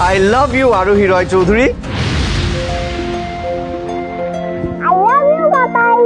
I love you আরোহী রয় Chowdhury. I love you, বাবাই।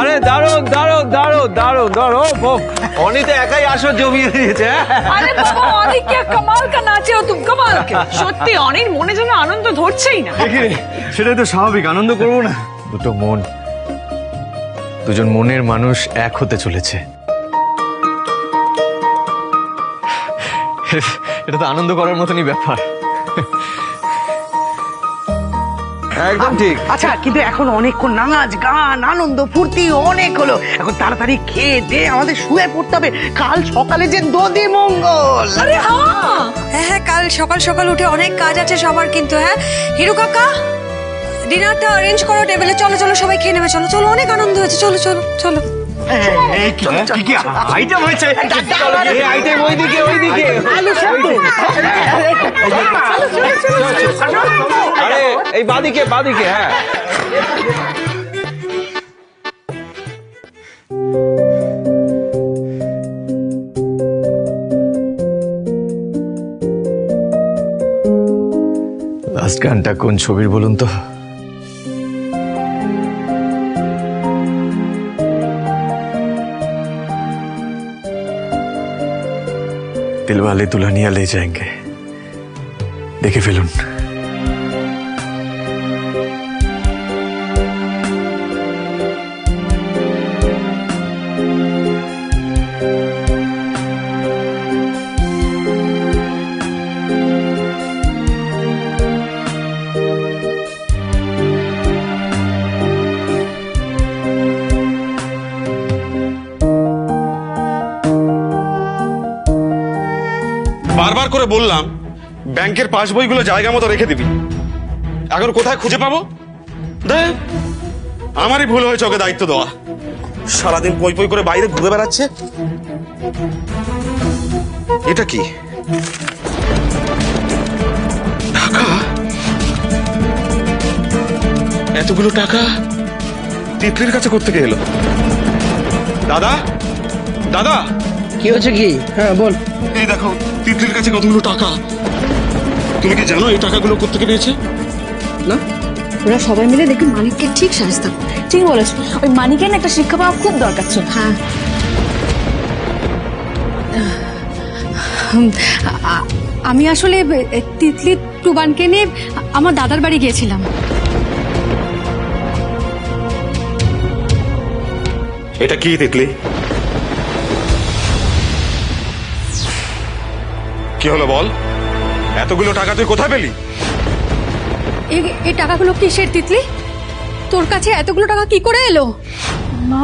আরে দারুণ দারুণ দারুণ দারুণ দারুণ অনিতা একাই আসর জমিয়ে দিয়েছে। अरे बाबा অনিক क्या कमाल का नाचे हो तुम कमाल के সত্যি অনির মনে যেন আনন্দ ধরছেই না। সেটাই তো স্বাভাবিক, আনন্দ করবো না? দুটো মন, দুজন মনের মানুষ এক হতে চলেছে। এটা তো আনন্দ করার মতনই ব্যাপার। একদম ঠিক। আচ্ছা কিন্তু এখন অনেকক্ষণ নাচ গান আনন্দ ফুর্তি অনেক হলো, এখন তাড়াতাড়ি খেয়ে দে আমাদের শুয়ে পড়তে হবে, কাল সকালে যে দধি মঙ্গল। আরে হ্যাঁ হ্যাঁ কাল সকাল সকাল উঠে অনেক কাজ আছে সবার কিন্তু। হ্যাঁ হিরু কাকা ডিনারটা অ্যারেঞ্জ করো টেবিলে, চলো চলো সবাই খেয়ে নেবে, চলো চলো অনেক আনন্দ হয়েছে, চলো চলো চলো। কি আইটেম হয়েছে? এই আইটেম ওইদিকে ওইদিকে। আরে এই বাদিকে বাদিকে। হ্যাঁ লাস্ট গানটা কোন ছবির বলুন তো? दिलवाले दुल्हनिया ले जाएंगे, देखे ফেলুন। বারবার করে বললাম ব্যাংকের পাসবইগুলো জায়গা মতো রেখে দিবি, এখন কোথায় খুঁজে পাবো? দে, আমারই ভুল হয়েছে ওকে দায়িত্ব দেওয়া। সারাদিন পই পই করে বাইরে ঘুরে বেড়াচ্ছে। এটা কি টাকা? এতগুলো টাকা তিতলির কাছে কোত্থেকে এলো? দাদা দাদা কি হচ্ছে কি? হ্যাঁ বল। এই দেখো তিতলির কাছে কতগুলো টাকা। তুমি কি জানো এই টাকাগুলো কোত্থেকে পেয়েছে? না ওরা সবাই মিলে দেখি মালিককে ঠিক সাহায্য করে। ঠিক বলেছ, ওই মানিকের না একটা শিক্ষা পাওয়া খুব দরকার ছিল। হ্যাঁ আমি আসলে তিতলি টুবানকে নিয়ে আমার দাদার বাড়ি গিয়েছিলাম। এটা কি তিতলি? কি হলো বল, এতগুলো টাকা তুই কোথায় পেলি? এই টাকাগুলো কিসের তিতলি? তোর কাছে এতগুলো টাকা কি করে এলো? মা,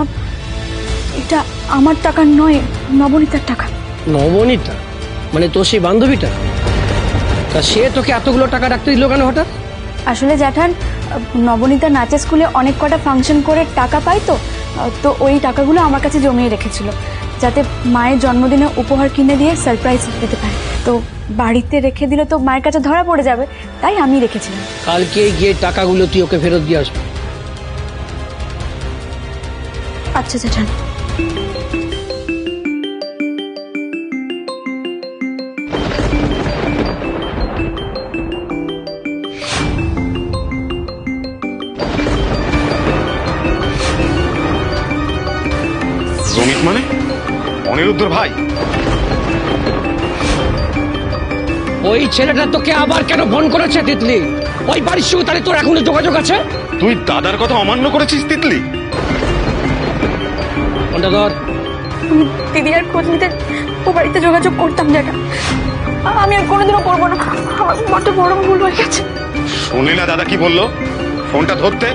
এটা আমার টাকা নয়, নবনীতার টাকা। নবনীতা মানে তোর সেই বান্ধবীটা? তা সে তোকে এতগুলো টাকা রাখতে দিল কেন হঠাৎ? আসলে জ্যাঠান, নবনীতা নাচের স্কুলে অনেক কটা ফাংশন করে টাকা পায়, তো ওই টাকাগুলো আমার কাছে জমিয়ে রেখেছিল যাতে মায়ের জন্মদিনে উপহার কিনে দিয়ে সারপ্রাইজ দিতে পারে। তো বাড়িতে রেখে দিলে তো মায়ের কাছে ধরা পড়ে যাবে, তাই আমি রেখেছিলাম। কালকে গিয়ে টাকাগুলো তুই ওকে ফেরত দিয়ে আসবি। আচ্ছা জ্যাঠান। রমিত মানে অনিরুদ্ধর ভাই? ওই ছেলেটা তোকে আবার কেন ফোন করেছে তিতলি? ওই বাড়ির সঙ্গে তাহলে তোর এখনো যোগাযোগ আছে? তুই দাদার কথা অমান্য করেছিস তিতলি? ফোনটা ধর। আমি দিদি আর খোঁজ নিতে ও বাড়িতে যোগাযোগ করতাম যেটা আমি আর কোনোদিনও করবো না। আমার বড্ড বড় ভুল হয়ে গেছে। শুনলি না দাদা কি বললো? ফোনটা ধরতে।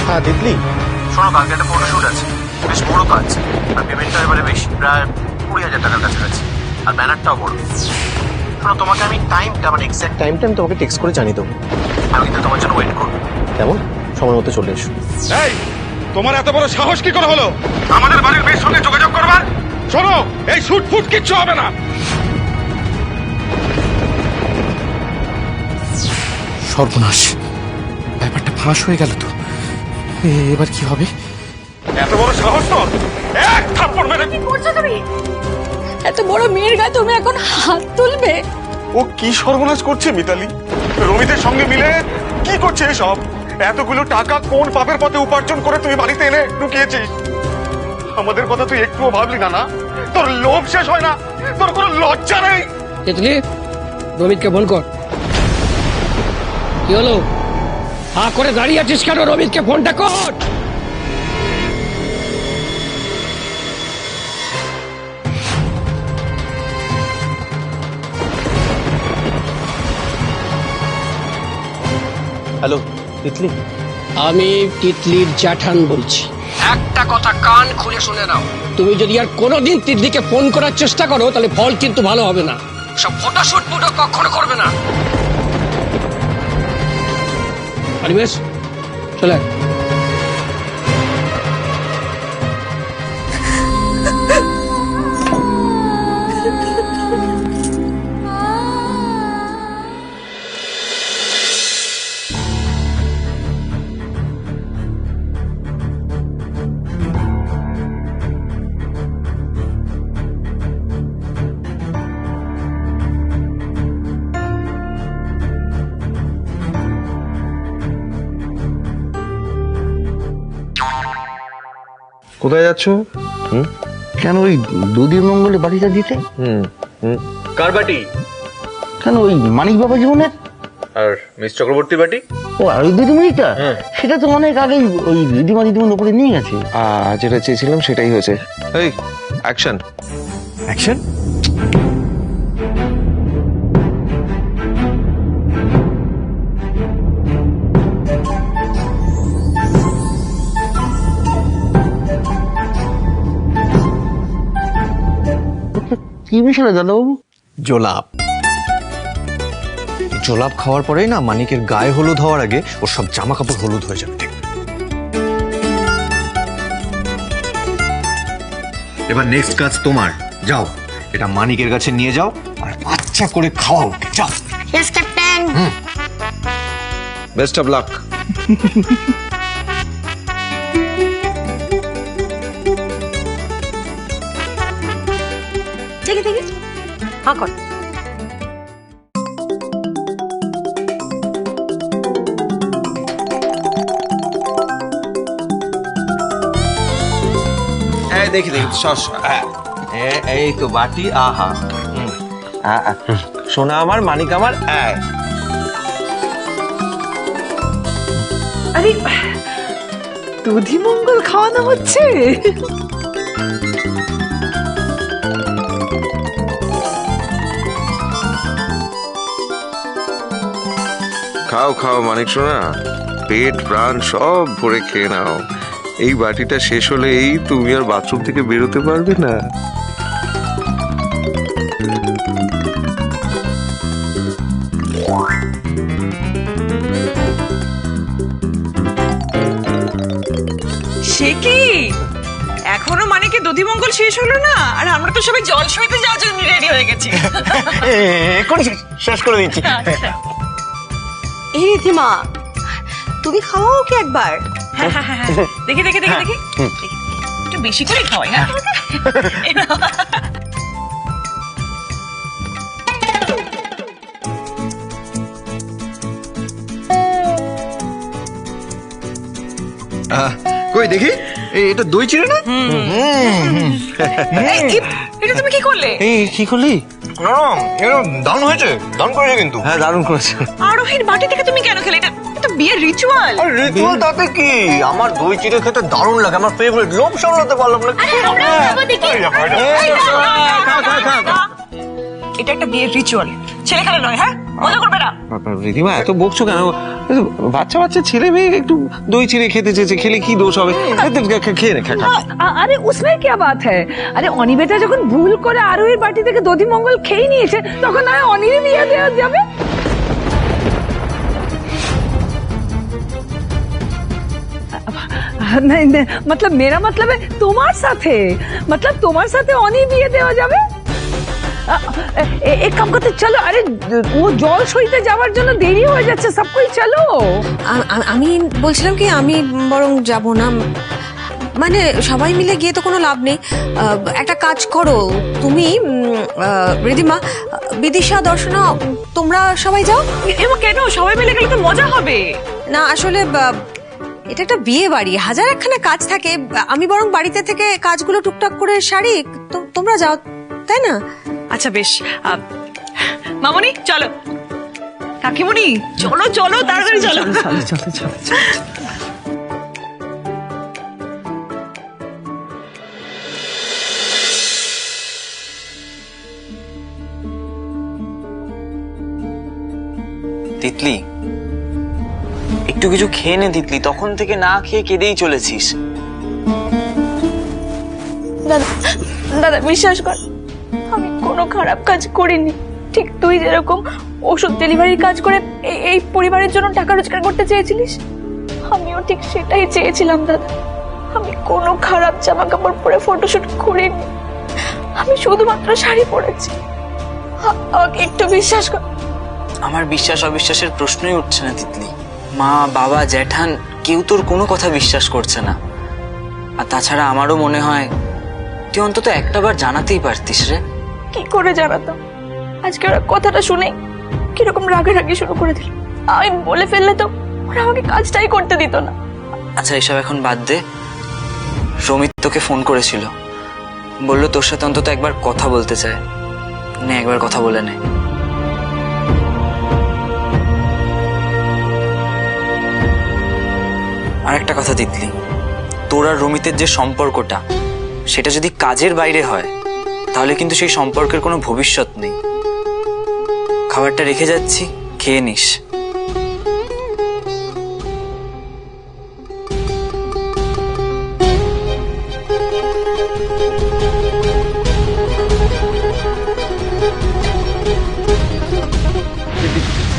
হ্যাঁ তিতলি, শোনো, কালকে একটা ফটোশুট আছে, বেশ বড় কাজ, আর পেমেন্টটা এবারে বেশি, প্রায় 20,000 টাকার কাছাকাছি, আর ব্যানারটাও বড়। শোনো, তোমাকে আমি টাইমটা, মানে এক্সাক্ট টাইমটা আমি তোমাকে টেক্সট করে জানিয়ে দেবো। আমি কিন্তু তোমার জন্য ওয়েট করবো, কেমন? সময় মতো চলে এসো। এই, তোমার এত বড় সাহস কি করে হলো আমাদের বাড়ির মেয়ের সঙ্গে যোগাযোগ করবার? শোনো, এই শুট ফুট কিচ্ছু হবে না। সর্বনাশ, ব্যাপারটা ফাঁস হয়ে গেল তো, এবার কি হবে? এত বড় সাহস তো এক থাপ্পড় মেরে। কি করছো তুমি? এত বড় মেয়ের গায়ে তুমি এখন হাত তুলবে? ও কি সর্বনাশ করছে মিতালি? রমিতের সঙ্গে মিলে কি করছে এসব? এতগুলো টাকা কোন পাপের পথে উপার্জন করে তুই বাড়িতে এনে ঢুকিয়েছিস? আমাদের কথা তুই একটুও ভাবলি না? না, তোর লোভ শেষ হয় না? তোর কোনো লজ্জা নেই? তিতলি, রমিতকে ফোন কর। কি হলো? হা করে দাঁড়িয়ে আছিস কেন? রমিতকে ফোনটা কর। হ্যালো তিতলি, আমি তিতলির জ্যাঠান বলছি। একটা কথা কান খুলে শুনে নাও, তুমি যদি আর কোনোদিন তিতলিকে ফোন করার চেষ্টা করো তাহলে ফল কিন্তু ভালো হবে না। সব ফটোশুট ফুটো কখনো করবে না। পরিবেশ চলে আয়। কোথায় যাচ্ছ? কেন ওই দুদিন মঙ্গলে বাড়িটা দিতে? কার বাটি? কেন ওই মানিক বাবা জীবনের? আর মিস চক্রবর্তী বাটি? ও আর ওই দিদিমণিটা, সেটা তো অনেক আগেই ওই দিদিমা দিদিমণি উপরে নিয়ে গেছে। যেটা চেয়েছিলাম সেটাই হয়েছে। এই অ্যাকশন অ্যাকশন। কি বিষয় দাদাবাবু? জোলাপ। জোলাপ খাওয়ার পরেই না মানিকের গায়ে হলুদ হওয়ার আগে ওর সব জামা কাপড় হলুদ হয়ে যাবে। এবার নেক্সট কাজ তোমার, যাও এটা মানিকের কাছে নিয়ে যাও আর আচ্ছা করে খাওয়াও। যাও। Yes captain. Best of luck. দেখি দেখি, হ্যাঁ কর। দেখি দেখি, এই তো বাটি। আহা, সোনা আমার, মানিক আমার। আরে দুধি মঙ্গল খাওয়ানো হচ্ছে? খাও খাও মানিক সোনা, পেট প্রাণ সব ভরে খেয়ে নাও। এই বাটিটা শেষ হলেই তুমি আর বাথরুম থেকে বেরোতে পারবে না। সে কি এখনো মানিকে দধিমঙ্গল শেষ হলো না? আর আমরা তো সবাই জল সইতে যাওয়ার জন্য রেডি হয়ে গেছি। শেষ করে দিচ্ছি। এই রিধিমা, তুমি খাওয়াও কি একবার? দেখি দেখি দেখি দেখি, একটু বেশি করে খাওয়াই। হ্যাঁ, এই নাও। দেখি এটা দই চিড়ে না? এটা তুমি কি করলে? এই কি করলি? না এটা দারুণ হয়েছে, দারুণ করেছে কিন্তু। হ্যাঁ দারুণ করেছে। আরোহীর বাটি থেকে তুমি কেন খেলে? এটা বিয়ের রিচুয়াল। আর রিচুয়াল তাতে কি? আমার দই চিড়ে খেতে দারুণ লাগে, আমার ফেভারিট। লোভ সামলাতে পারলাম না। এটা একটা বিয়ের রিচুয়াল, ছেলে খেলা নয়। হ্যাঁ, মজা করবে না। রিধিমা এত বকছো কেন? বাচ্চা বাচ্চা ছেলে মেয়ে একটু দই চিড়ে খেতে চেয়েছে, খেলে কি দোষ হবে? খেয়ে নে, খা। আরে উসমে কি বাত হ্যায়? আরে অনি বেটা যখন ভুল করে আরোহীর বাটি থেকে দধি মঙ্গল খেয়ে নিয়েছে, তখন আর অনির বিয়ে দেওয়া যাবে? नहीं नहीं, मतलब मेरा मतलब है তোমার সাথে, मतलब তোমার সাথে অনি বিয়ে দেওয়া যাবে? এক কাম করতে চলো, আরে ও জল সইতে যাওয়ার জন্য দেরি হয়ে যাচ্ছে, সবকই চলো। আমি বলছিলাম কি আমি বরং যাব না, মানে সবাই মিলে গিয়ে তো কোনো লাভ নেই। একটা কাজ করো তুমি, রিদিমা, বিদিশা, দর্শনা, তোমরা সবাই যাও। এবং কেন? সবাই মিলে গেলে তো মজা হবে। না আসলে এটা একটা বিয়ে বাড়ি, হাজার একখানা কাজ থাকে। আমি বরং বাড়িতে থেকে কাজগুলো টুকটাক করে সারি, তোমরা যাও, তাই না? আচ্ছা বেশ, মামনি চলো, কাকিমণি চলো চলো, তাড়াতাড়ি চলো। তিতলি, একটু কিছু খেয়ে নে তিতলি, তখন থেকে না খেয়ে কেঁদেই চলেছিস। দাদা দাদা বিশ্বাস কর, আমি কোনো খারাপ কাজ করিনি। ঠিক তুই যেরকম ওষুধ ডেলিভারির কাজ করে এই পরিবারের জন্য টাকা রোজগার করতে চেয়েছিলিস, আমিও ঠিক সেটাই চেয়েছিলাম দাদা। আমি কোনো খারাপ জামা কাপড় পরে ফটোশুট করিনি, আমি শুধুমাত্র শাড়ি পরেছি। আমাকে একটু বিশ্বাস কর। আমার বিশ্বাস অবিশ্বাসের প্রশ্নই উঠছে না তিতলি। মা, বাবা, জ্যাঠান কেউ তোর কোনো কথা বিশ্বাস করছে না। আর তাছাড়া আমারও মনে হয় তুই অন্তত একটাবার জানাতেই পারতিস রে। কি করে জানাতো? আজকে ওরা কথাটা শুনে কিরকম রাগারাগি শুরু করে দিল। আমি বলে ফেললে তো ওরা আমাকে কাজটাই করতে দিত না। আচ্ছা এসব এখন বাদ দে। রমিত তোকে ফোন করেছিল, বললো তোর সাথে অন্তত একবার কথা বলতে চায়। নে একবার কথা বলে নে। আর একটা কথা তিতলি, তোর আর রমিতের যে সম্পর্কটা, সেটা যদি কাজের বাইরে হয় তাহলে কিন্তু সেই সম্পর্কের কোনো ভবিষ্যৎ নেই। খাবারটা রেখে যাচ্ছি, খেয়ে নিস।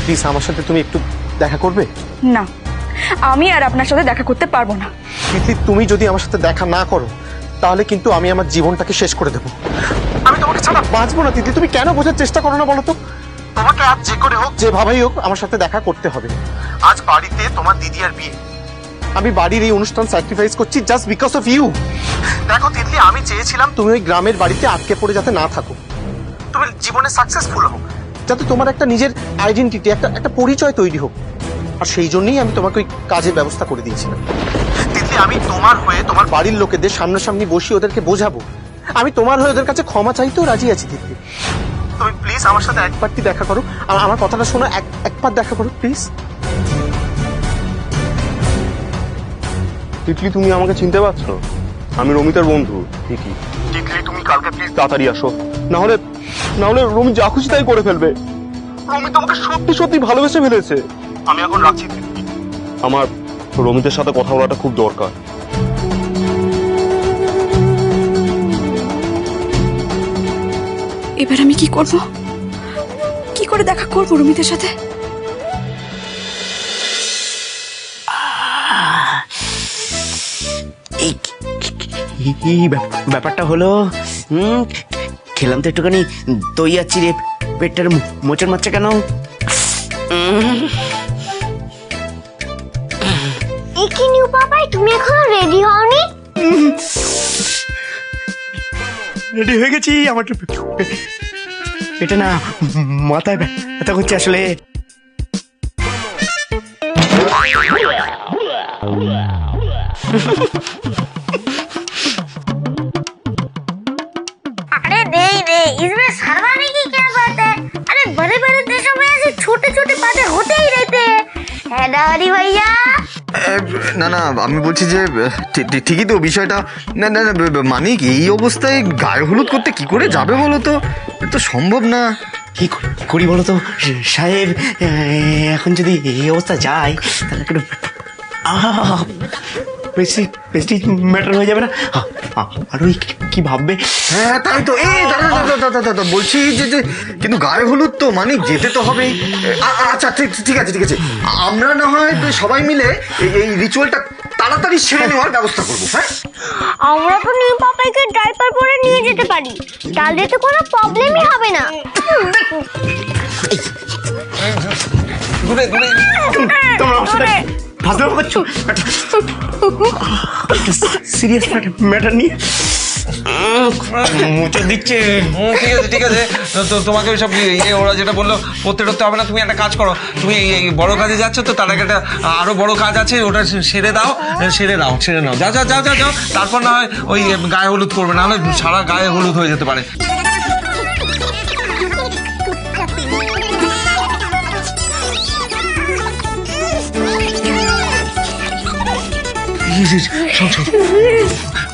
প্লিজ আমার সাথে তুমি একটু দেখা করবে? না, আমি আর আপনার সাথে দেখা করতে পারবো না। তিতলি, তুমি যদি আমার সাথে দেখা না করো তাহলে কিন্তু আমি আমার জীবনটাকে শেষ করে দেবো। আমি তোমাকে ছাড়া বাঁচবো না তিতলি। তুমি কেন বোঝার চেষ্টা করো না বলো তো? তোমাকে আজ যে করে হোক, যেভাবেই হোক আমার সাথে দেখা করতে হবে। আজ বাড়িতে তোমার দিদি আর বিয়ে, আমি বাড়ির এই অনুষ্ঠান স্যাক্রিফাইস করছি জাস্ট বিকজ অফ ইউ। দেখো তিতলি, আমি চেয়েছিলাম তুমি ওই গ্রামের বাড়িতে আটকে পড়ে যাতে না থাকো, তুমি জীবনে সাকসেসফুল হও, যাতে তোমার একটা নিজের আইডেন্টিটি, একটা পরিচয় তৈরি হোক। আর সেই জন্যই আমি তোমাকে ওই কাজের ব্যবস্থা করে দিয়েছিলাম। তিতলি, আমি তোমার হয়ে তোমার বাড়ির লোকেদের সামনাসামনি বসিয়ে ওদেরকে বোঝাবো। আমি তোমার হয়ে ওদের কাছে ক্ষমা চাইতেও রাজি আছি। তিতলি, তুমি প্লিজ আমার সাথে একবারটি দেখা করো, আর আমার কথাটা শোনো, একবার দেখা করো প্লিজ। তিতলি, তুমি আমাকে চিনতে পারছো? আমি রমিতের বন্ধু ঠিকই। তিতলি, তুমি কালকে প্লিজ তাড়াতাড়ি আসো, না হলে রমি যা খুশি তাই করে ফেলবে। রমি তোমাকে সত্যি সত্যি ভালোবেসে ফেলেছে। আমি এখন রাখছি। আমার রমিতের সাথে কথা বলাটা খুব দরকার। এবার আমি কি করব? কি করে দেখা করবো রমিতের সাথে? এই ব্যাপারটা হলো, খেলাম তো একটুখানি দই আর চিড়ে, পেটটার মোচড় মারছে কেন? কি নিউ পাপাই, তুমি এখনো রেডি হওনি? রেডি হয়ে গেছি। আমার এটা না মাথায় ব্যথা করছে আসলে। अरे नहीं नहीं इसमें शर्माने की क्या बात है। अरे बड़े बड़े देशों में ऐसे छोटे छोटे बातें होते ही रहते हैं, है ना हरी भैया? না না আমি বলছি যে ঠিকই তো বিষয়টা। না না না, মানে কি এই অবস্থায় গায়ে হলুদ করতে কি করে যাবে বলো তো? এটা তো সম্ভব না। কি করি বলো তো সাহেব, এখন যদি এই অবস্থা যায় তাহলে একটু প্রেস্টিজ ম্যাটার হয়ে যাবে না? আর ওই কি ভাববে? হ্যাঁ তাই তো। এই দাদা বলছি যে কিন্তু গায়ে হলুদ তো মানে যেতে তো হবেই। আচ্ছা ঠিক আছে আমরা না হয় সবাই মিলে এই রিচুয়ালটা তাড়াতাড়ি সেরে নেওয়ার ব্যবস্থা করবো। হ্যাঁ আমরা তো নিউ পাপাইকে ডাইপার পরে নিয়ে যেতে পারি, তাহলে তো কোনো প্রবলেমই হবে না। তোমরা আমার সাথে ফাজলামো করছো? সিরিয়াস ম্যাটার নিয়ে মুচো দিচ্ছে। ঠিক আছে তো তোমাকে ওই সব ওরা যেটা বললো করতে টরতে হবে না। তুমি একটা কাজ করো, তুমি এই বড় কাজে যাচ্ছ তো, তার আগে একটা আরো বড় কাজ আছে, ওটা সেরে নাও। যাও। তারপর না হয় ওই গায়ে হলুদ করবে, না হলে সারা গায়ে হলুদ হয়ে যেতে পারে।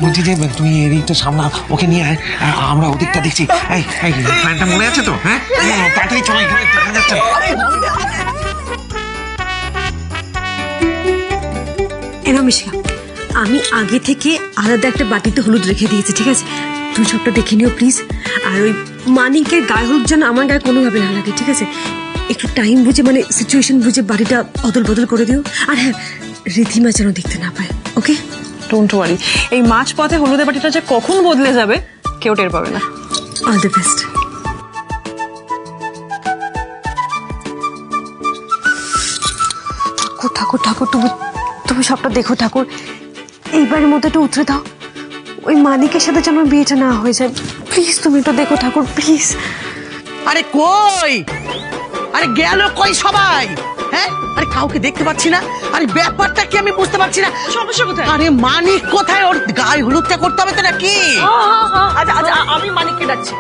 বলছি যে তুই এদিকটা সামনা, ওকে নিয়ে আয়, আমরা ওদিকটা দেখছি। এই প্ল্যানটা মনে আছে তো? হ্যাঁ তাড়াতাড়ি চলো, এখানে দেখা যাচ্ছে। এনা মিশিকা, আমি আগে থেকে আলাদা একটা বাটিতে হলুদ রেখে দিয়েছি, ঠিক আছে? তুই সবটা দেখে নিও প্লিজ। আর ওই মানিকের গায়ে হলুদ যেন আমার গায়ে কোনোভাবে না লাগে, ঠিক আছে? একটু টাইম বুঝে, মানে সিচুয়েশন বুঝে বাড়িটা অদল বদল করে দিও। আর হ্যাঁ, রিধিমা যেন দেখতে না পায়, ওকে? ডোন্ট ওয়ারি, এই মাঝ পথে হলুদের বাটিটা যে কখন বদলে যাবে কেউ টের পাবে না। All the best. ঠাকুর তুমি সবটা দেখো ঠাকুর, এইবারের মতো একটু উতরে দাও। ওই মানিকের সাথে যেন বিয়েটা না হয়ে যায়, প্লিজ তুমি একটু দেখো ঠাকুর, প্লিজ। আরে কই, আরে গেল কই সবাই? হ্যাঁ, আরে কাউকে দেখতে পাচ্ছি না। আরে ব্যাপারটা কি আমি বুঝতে পারছি না। সমস্যা কোথায়? আরে মানিক কোথায়? ওর গায়ে হলুদটা করতে হবে তো নাকি? আচ্ছা আমি মানিককে ডাকছি।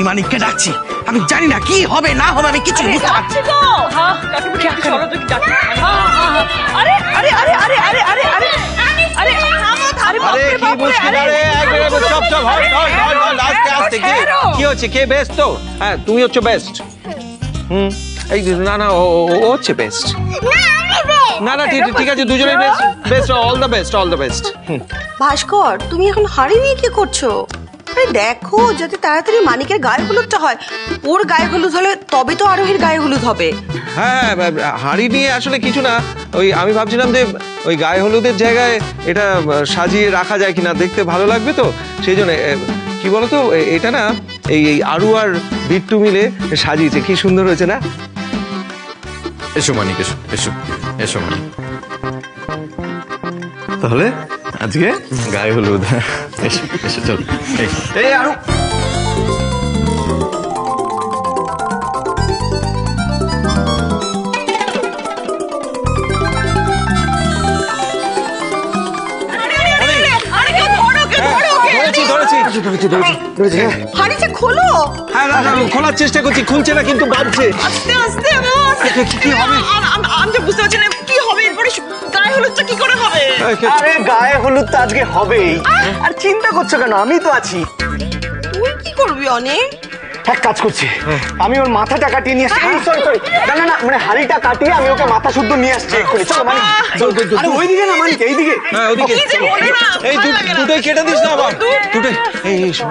মানিককে ডাকছি, আমি জানি না কি হবে না হবে, আমি কিছু বুঝতে পারছি না। কি হচ্ছে? কে বেস্ট? তো হ্যাঁ তুমি হচ্ছে বেস্ট। এই না ও হচ্ছে বেস্ট। না ঠিক আছে, দুজনেই best. All the best. Bhaskar, তুমি এখন হাড়ি নিয়ে কি করছো? আরে দেখো, যদি তাড়াতাড়ি মানিকের গায়ে হলুদটা হয়, ওর গায়ে হলুদ হলে তবে তো আরোহীর গায়ে হলুদ হবে। হ্যাঁ হাঁড়ি নিয়ে আসলে কিছু না, ওই আমি ভাবছিলাম যে ওই গায়ে হলুদের জায়গায় এটা সাজিয়ে রাখা যায় কিনা, দেখতে ভালো লাগবে তো সেই জন্য। কি বলতো, এটা না এই আরু আর বিট্টু মিলে সাজিয়েছে, কি সুন্দর হয়েছে না? এসো মানিক, এসো মানিক। তাহলে আজকে গায়ে হলুদ। এসো চল। এই আরু, ধরেছি। হাড়িটা খোলো। হ্যাঁ খোলার চেষ্টা করছি, খুলছে না কিন্তু বাজছে। আস্তে কি হবে? আমি তো বুঝতে পারছি না কি হবে এরপরে। গায়ে হলুদটা কি করে হবে? আরে গায়ে হলুদ তো আজকে হবেই, আর চিন্তা করছো কেন? আমি তো আছি। তুই কি করবি অনেক? এক কাজ করছি, আমি ওর মাথাটা কাটিয়ে নিয়ে আসছি। সরি না মানে হাড়িটা কাটিয়ে আমি ওকে মাথা শুদ্ধ নিয়ে আসছি এক্ষুনি। চলো মানিক, আরে ওইদিকে না মানিক, এইদিকে। হ্যাঁ ওদিকে। এই দুটোই কেটে দিস না আবার। দুটোই এই শোন,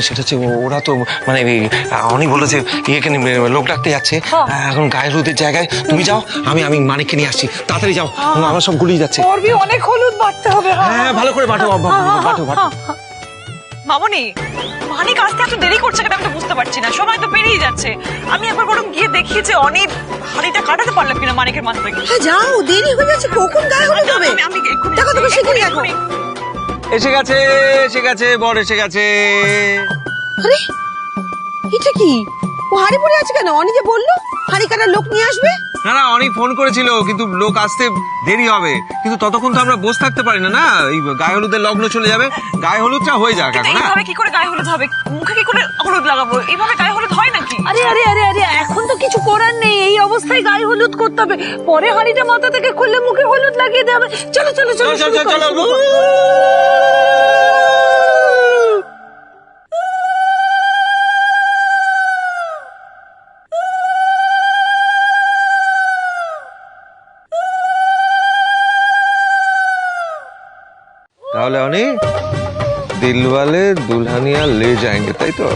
সেটা হচ্ছে ওরা তো মানে অনেক বলেছে এখানে লোক ডাকতে যাচ্ছে, এখন গায়ে হলুদের জায়গায় তুমি যাও, আমি মানিককে নিয়ে আসছি। তাড়াতাড়ি যাও, আমার সব গুলিয়ে যাচ্ছে। অনেক হলুদ বাটতে হবে। হ্যাঁ ভালো করে বাটো। মামনি, মানিক আসতে এত দেরি করছে কেন আমি তো বুঝতে পারছি না। সময় তো পেরিয়ে যাচ্ছে। আমি একবার বরং গিয়ে দেখি যে অনেক হাড়িটা কাটাতে পারলাম কিনা মানিকের মাথা থেকে। হ্যাঁ যাও, দেরি হয়ে যাচ্ছে, কখন গায়ে হলুদ হবে? আমি দেখো তুমি শিগগিরই দেখো। এসে গেছে বর এসে গেছে। আরে এটা কি? ও ও হাড়ি পড়ে আছে কেন? অনি যে বললো হাড়ি কাটার লোক নিয়ে আসবে। না না, অনেক ফোন করেছিল, কিন্তু লোক আসতে দেরি হবে। কিন্তু ততক্ষণ তো আমরা বসে থাকতে পারি না। না, এই গায়ে হলুদের লগ্ন চলে যাবে, গায়ে হলুদটা হয়ে যাক এখন। হ্যাঁ, এইভাবে কি করে গায়ে হলুদ হবে? মুখে কি করে হলুদ লাগাবো? এইভাবে গায়ে হলুদ হয় নাকি? আরে আরে আরে আরে এখন তো কিছু করার নেই, এই অবস্থায় গায়ে হলুদ করতে হবে, পরে হাঁড়িটা মাথা থেকে খুললে মুখে হলুদ লাগিয়ে দেবে। চলো চলো চলো চল চল চল চল। তাহলে অনেক দিলওয়ালে দুলহানিয়া লে যাएंगे, তাই তো?